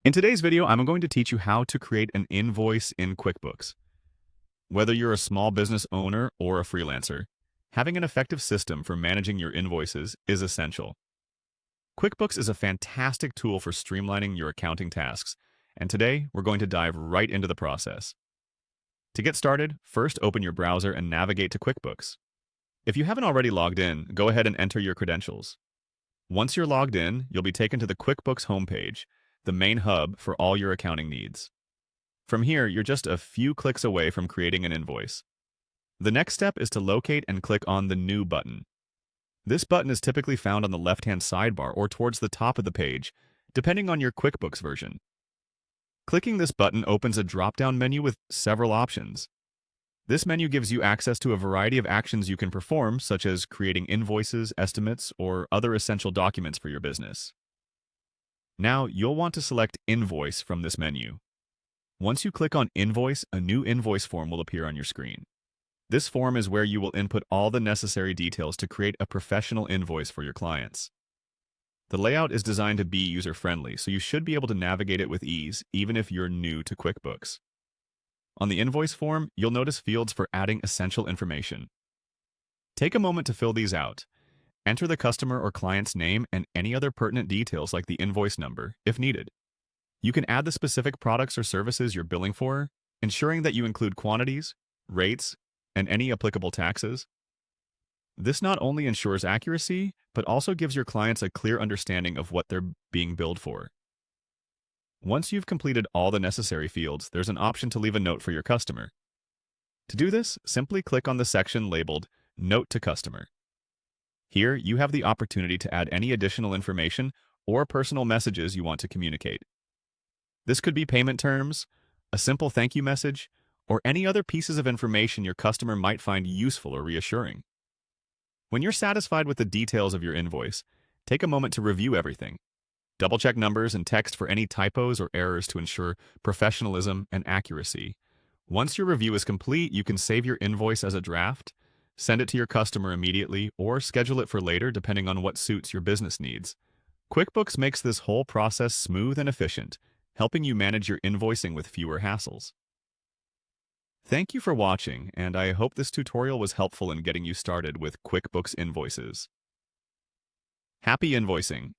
In today's video, I'm going to teach you how to create an invoice in QuickBooks. Whether you're a small business owner or a freelancer, having an effective system for managing your invoices is essential. QuickBooks is a fantastic tool for streamlining your accounting tasks, and today we're going to dive right into the process. To get started, first open your browser and navigate to QuickBooks. If you haven't already logged in, go ahead and enter your credentials. Once you're logged in, you'll be taken to the QuickBooks homepage, the main hub for all your accounting needs. From here, you're just a few clicks away from creating an invoice. The next step is to locate and click on the New button. This button is typically found on the left-hand sidebar or towards the top of the page, depending on your QuickBooks version. Clicking this button opens a drop-down menu with several options. This menu gives you access to a variety of actions you can perform, such as creating invoices, estimates, or other essential documents for your business. Now, you'll want to select Invoice from this menu. Once you click on Invoice, a new invoice form will appear on your screen. This form is where you will input all the necessary details to create a professional invoice for your clients. The layout is designed to be user-friendly, so you should be able to navigate it with ease, even if you're new to QuickBooks. On the invoice form, you'll notice fields for adding essential information. Take a moment to fill these out. Enter the customer or client's name and any other pertinent details like the invoice number, if needed. You can add the specific products or services you're billing for, ensuring that you include quantities, rates, and any applicable taxes. This not only ensures accuracy, but also gives your clients a clear understanding of what they're being billed for. Once you've completed all the necessary fields, there's an option to leave a note for your customer. To do this, simply click on the section labeled Note to Customer. Here, you have the opportunity to add any additional information or personal messages you want to communicate. This could be payment terms, a simple thank you message, or any other pieces of information your customer might find useful or reassuring. When you're satisfied with the details of your invoice, take a moment to review everything. Double-check numbers and text for any typos or errors to ensure professionalism and accuracy. Once your review is complete, you can save your invoice as a draft, send it to your customer immediately, or schedule it for later depending on what suits your business needs. QuickBooks makes this whole process smooth and efficient, helping you manage your invoicing with fewer hassles. Thank you for watching, and I hope this tutorial was helpful in getting you started with QuickBooks invoices. Happy invoicing!